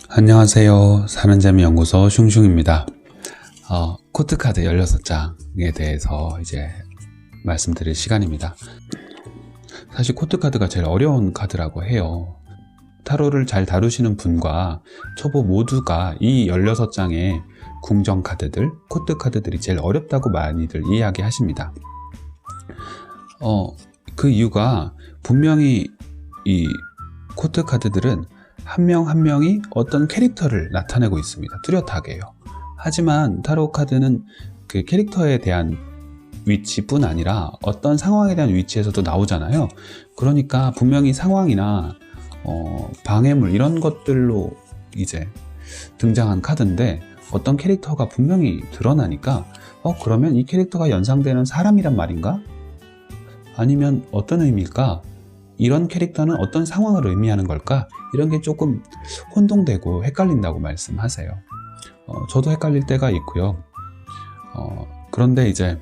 안녕하세요. 사는재미연구소 슝슝입니다. 코트카드 16장에 대해서 이제 말씀드릴 시간입니다. 사실 코트카드가 제일 어려운 카드라고 해요. 타로를 잘 다루시는 분과 초보 모두가 이 16장의 궁정 카드들, 코트카드들이 제일 어렵다고 많이들 이야기하십니다. 그 이유가 분명히 이 코트카드들은 한 명 한 명이 어떤 캐릭터를 나타내고 있습니다. 뚜렷하게요. 하지만 타로 카드는 그 캐릭터에 대한 위치뿐 아니라 어떤 상황에 대한 위치에서도 나오잖아요. 그러니까 분명히 상황이나 방해물 이런 것들로 이제 등장한 카드인데 어떤 캐릭터가 분명히 드러나니까 그러면 이 캐릭터가 연상되는 사람이란 말인가? 아니면 어떤 의미일까? 이런 캐릭터는 어떤 상황을 의미하는 걸까? 이런 게 조금 혼동되고 헷갈린다고 말씀하세요. 저도 헷갈릴 때가 있고요. 그런데 이제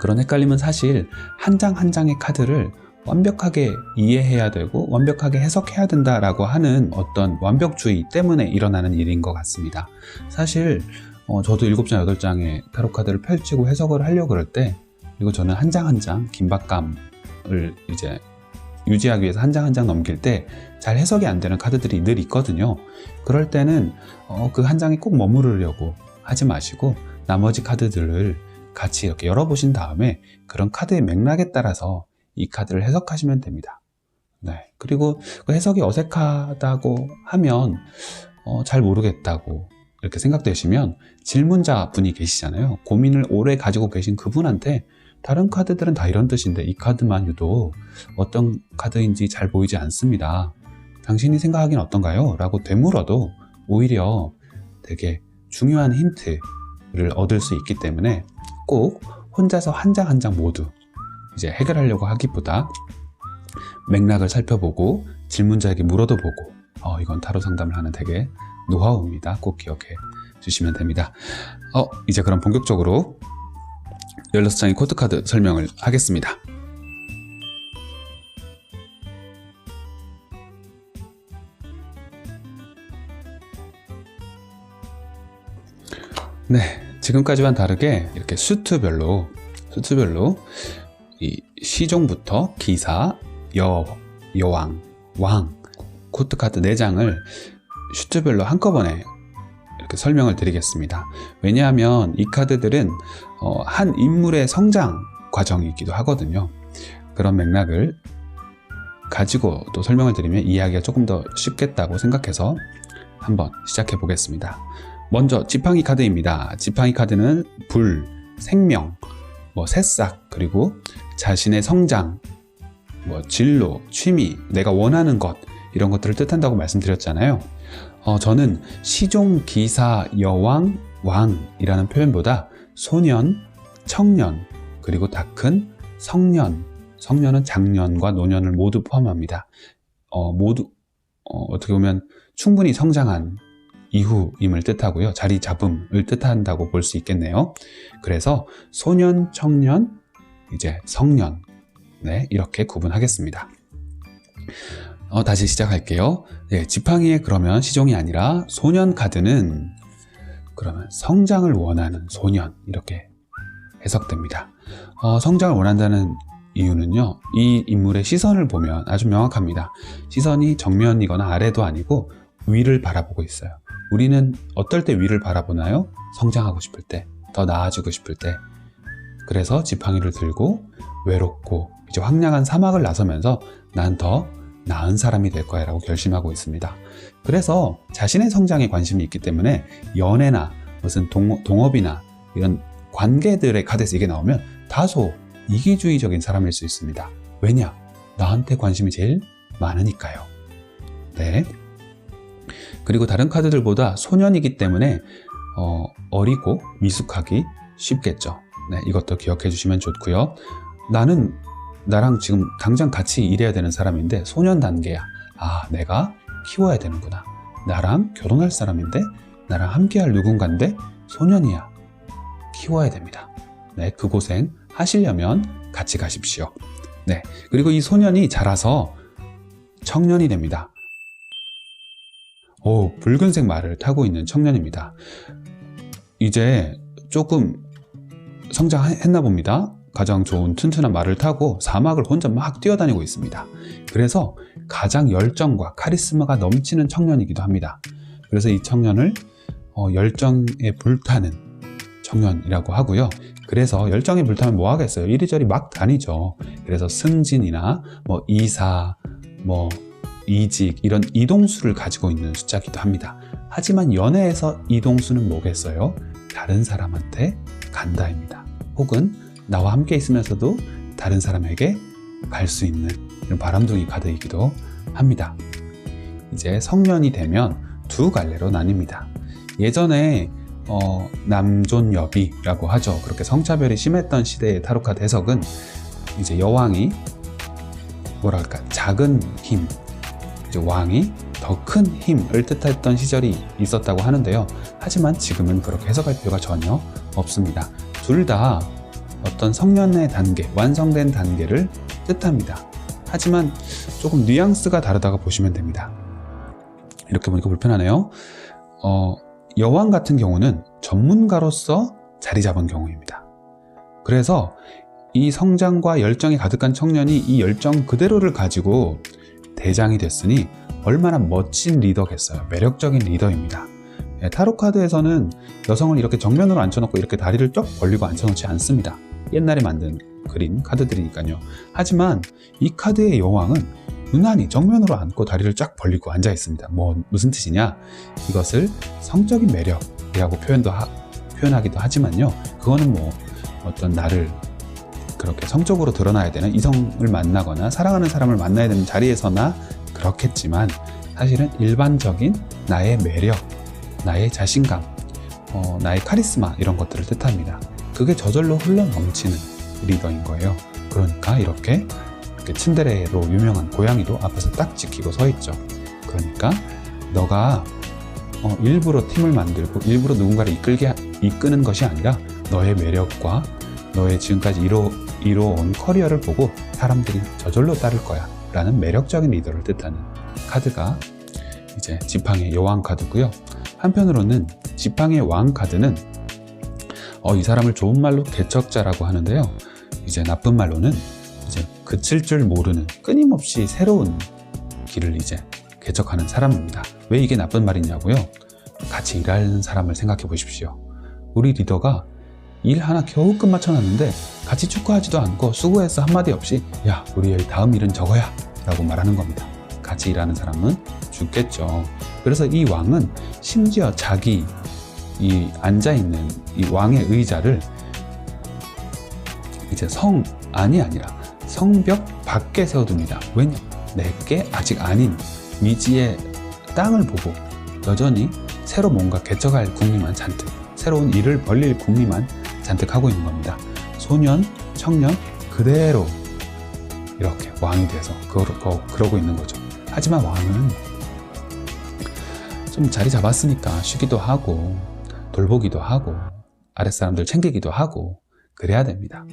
그런 헷갈림은 사실 한 장 한 장의 카드를 완벽하게 이해해야 되고 완벽하게 해석해야 된다라고 하는 어떤 완벽주의 때문에 일어나는 일인 것 같습니다. 사실 저도 7장, 8장의 타로 카드를 펼치고 해석을 하려고 그럴 때, 그리고 저는 한 장 한 장 긴박감을 이제 유지하기 위해서 한 장 한 장 넘길 때 잘 해석이 안 되는 카드들이 늘 있거든요. 그럴 때는 그 한 장에 꼭 머무르려고 하지 마시고 나머지 카드들을 같이 이렇게 열어보신 다음에 그런 카드의 맥락에 따라서 이 카드를 해석하시면 됩니다. 네. 그리고 그 해석이 어색하다고 하면 잘 모르겠다고 이렇게 생각되시면 질문자 분이 계시잖아요. 고민을 오래 가지고 계신 그분한테 다른 카드들은 다 이런 뜻인데 이 카드만 유독 어떤 카드인지 잘 보이지 않습니다. 당신이 생각하기엔 어떤가요? 라고 되물어도 오히려 되게 중요한 힌트를 얻을 수 있기 때문에 꼭 혼자서 한 장 한 장 모두 이제 해결하려고 하기보다 맥락을 살펴보고 질문자에게 물어도 보고 이건 타로 상담을 하는 되게 노하우입니다. 꼭 기억해 주시면 됩니다. 이제 그럼 본격적으로 16장의 코트카드 설명을 하겠습니다. 네, 지금까지와는 다르게 이렇게 수트별로 이 시종부터 기사, 여왕, 왕, 코트카드 4장을 슈트별로 한꺼번에 이렇게 설명을 드리겠습니다. 왜냐하면 이 카드들은 한 인물의 성장 과정이기도 하거든요. 그런 맥락을 가지고 또 설명을 드리면 이해하기가 조금 더 쉽겠다고 생각해서 한번 시작해 보겠습니다. 먼저 지팡이 카드입니다. 지팡이 카드는 불, 생명, 새싹, 그리고 자신의 성장, 진로, 취미, 내가 원하는 것, 이런 것들을 뜻한다고 말씀드렸잖아요. 저는 시종, 기사, 여왕, 왕이라는 표현보다 소년, 청년, 그리고 다 큰 성년, 성년은 장년과 노년을 모두 포함합니다. 모두 어떻게 보면 충분히 성장한 이후임을 뜻하고요. 자리 잡음을 뜻한다고 볼 수 있겠네요. 그래서 소년, 청년, 이제 성년, 네, 이렇게 구분하겠습니다. 다시 시작할게요. 네, 지팡이의 그러면 시종이 아니라 소년 카드는 그러면 성장을 원하는 소년, 이렇게 해석됩니다. 성장을 원한다는 이유는요, 이 인물의 시선을 보면 아주 명확합니다. 시선이 정면이거나 아래도 아니고 위를 바라보고 있어요. 우리는 어떨 때 위를 바라보나요? 성장하고 싶을 때, 더 나아지고 싶을 때. 그래서 지팡이를 들고 외롭고 이제 황량한 사막을 나서면서 난 더 나은 사람이 될 거야 라고 결심하고 있습니다. 그래서 자신의 성장에 관심이 있기 때문에 연애나 무슨 동업이나 이런 관계들의 카드에서 이게 나오면 다소 이기주의적인 사람일 수 있습니다. 왜냐? 나한테 관심이 제일 많으니까요. 네. 그리고 다른 카드들보다 소년이기 때문에 어리고 미숙하기 쉽겠죠. 네, 이것도 기억해 주시면 좋고요. 나랑 지금 당장 같이 일해야 되는 사람인데 소년 단계야. 내가 키워야 되는구나. 나랑 결혼할 사람인데 나랑 함께할 누군가인데 소년이야. 키워야 됩니다. 네, 그 고생 하시려면 같이 가십시오. 네, 그리고 이 소년이 자라서 청년이 됩니다. 붉은색 말을 타고 있는 청년입니다. 이제 조금 성장했나 봅니다. 가장 좋은 튼튼한 말을 타고 사막을 혼자 막 뛰어다니고 있습니다. 그래서 가장 열정과 카리스마가 넘치는 청년이기도 합니다. 그래서 이 청년을 열정에 불타는 청년이라고 하고요. 그래서 열정에 불타면 뭐 하겠어요? 이리저리 막 다니죠. 그래서 승진이나 이사, 이직 이런 이동수를 가지고 있는 숫자기도 합니다. 하지만 연애에서 이동수는 뭐겠어요? 다른 사람한테 간다입니다. 혹은 나와 함께 있으면서도 다른 사람에게 갈 수 있는 이런 바람둥이 카드이기도 합니다. 이제 성년이 되면 두 갈래로 나뉩니다. 예전에 남존여비라고 하죠. 그렇게 성차별이 심했던 시대의 타로카드 해석은 이제 여왕이 작은 힘, 이제 왕이 더 큰 힘을 뜻했던 시절이 있었다고 하는데요. 하지만 지금은 그렇게 해석할 필요가 전혀 없습니다. 둘 다 어떤 성년의 단계, 완성된 단계를 뜻합니다. 하지만 조금 뉘앙스가 다르다고 보시면 됩니다. 이렇게 보니까 불편하네요. 여왕 같은 경우는 전문가로서 자리 잡은 경우입니다. 그래서 이 성장과 열정이 가득한 청년이 이 열정 그대로를 가지고 대장이 됐으니 얼마나 멋진 리더겠어요. 매력적인 리더입니다. 타로카드에서는 여성을 이렇게 정면으로 앉혀놓고 이렇게 다리를 쫙 벌리고 앉혀놓지 않습니다. 옛날에 만든 그린 카드들이니까요. 하지만 이 카드의 여왕은 유난히 정면으로 앉고 다리를 쫙 벌리고 앉아 있습니다. 무슨 뜻이냐? 이것을 성적인 매력이라고 표현하기도 하지만요. 그거는 어떤 나를 그렇게 성적으로 드러나야 되는 이성을 만나거나 사랑하는 사람을 만나야 되는 자리에서나 그렇겠지만 사실은 일반적인 나의 매력, 나의 자신감, 나의 카리스마 이런 것들을 뜻합니다. 그게 저절로 흘러 넘치는 리더인 거예요. 그러니까 이렇게 츤데레로 유명한 고양이도 앞에서 딱 지키고 서 있죠. 그러니까 너가 일부러 팀을 만들고 일부러 누군가를 이끄는 것이 아니라 너의 매력과 너의 지금까지 이뤄온 커리어를 보고 사람들이 저절로 따를 거야 라는 매력적인 리더를 뜻하는 카드가 이제 지팡이의 여왕 카드고요. 한편으로는 지팡이의 왕 카드는 이 사람을 좋은 말로 개척자라고 하는데요. 이제 나쁜 말로는 이제 그칠 줄 모르는 끊임없이 새로운 길을 이제 개척하는 사람입니다. 왜 이게 나쁜 말이냐고요? 같이 일하는 사람을 생각해 보십시오. 우리 리더가 일 하나 겨우 끝마쳐놨는데 같이 축하하지도 않고 수고했어 한마디 없이 야 우리의 다음 일은 저거야 라고 말하는 겁니다. 같이 일하는 사람은 죽겠죠. 그래서 이 왕은 심지어 자기 이 앉아있는 이 왕의 의자를 이제 성 안이 아니라 성벽 밖에 세워둡니다. 왜냐? 내게 아직 아닌 미지의 땅을 보고 여전히 새로 뭔가 개척할 궁리만 잔뜩, 새로운 일을 벌릴 궁리만 잔뜩 하고 있는 겁니다. 소년, 청년 그대로 이렇게 왕이 돼서 그러고 있는 거죠. 하지만 왕은 좀 자리 잡았으니까 쉬기도 하고 돌보기도 하고 아랫사람들 챙기기도 하고 그래야 됩니다.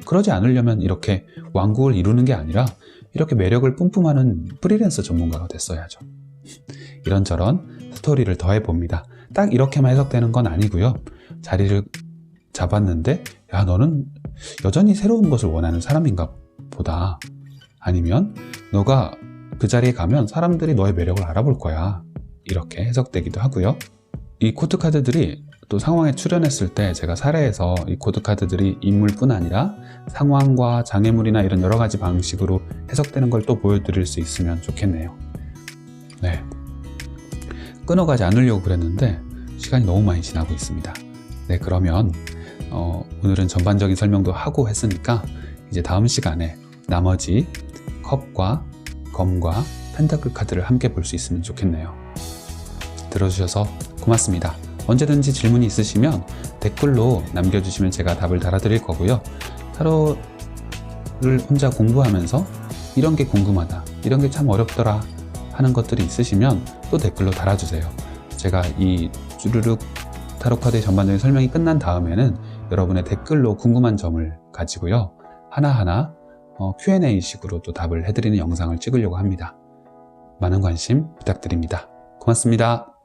그러지 않으려면 이렇게 왕국을 이루는 게 아니라 이렇게 매력을 뿜뿜하는 프리랜서 전문가가 됐어야죠. 이런저런 스토리를 더해봅니다. 딱 이렇게만 해석되는 건 아니고요. 자리를 잡았는데 야 너는 여전히 새로운 것을 원하는 사람인가 보다. 아니면 너가 그 자리에 가면 사람들이 너의 매력을 알아볼 거야. 이렇게 해석되기도 하고요. 이 코드카드들이 또 상황에 출연했을 때 제가 사례에서 이 코드카드들이 인물뿐 아니라 상황과 장애물이나 이런 여러 가지 방식으로 해석되는 걸 또 보여드릴 수 있으면 좋겠네요. 네, 끊어가지 않으려고 그랬는데 시간이 너무 많이 지나고 있습니다. 네, 그러면 오늘은 전반적인 설명도 하고 했으니까 이제 다음 시간에 나머지 컵과 검과 펜타클 카드를 함께 볼 수 있으면 좋겠네요. 들어주셔서 고맙습니다. 언제든지 질문이 있으시면 댓글로 남겨주시면 제가 답을 달아드릴 거고요. 타로를 혼자 공부하면서 이런 게 궁금하다, 이런 게 참 어렵더라 하는 것들이 있으시면 또 댓글로 달아주세요. 제가 이 쭈루룩 타로카드의 전반적인 설명이 끝난 다음에는 여러분의 댓글로 궁금한 점을 가지고요. 하나하나 Q&A 식으로 또 답을 해드리는 영상을 찍으려고 합니다. 많은 관심 부탁드립니다. 고맙습니다. 고맙습니다.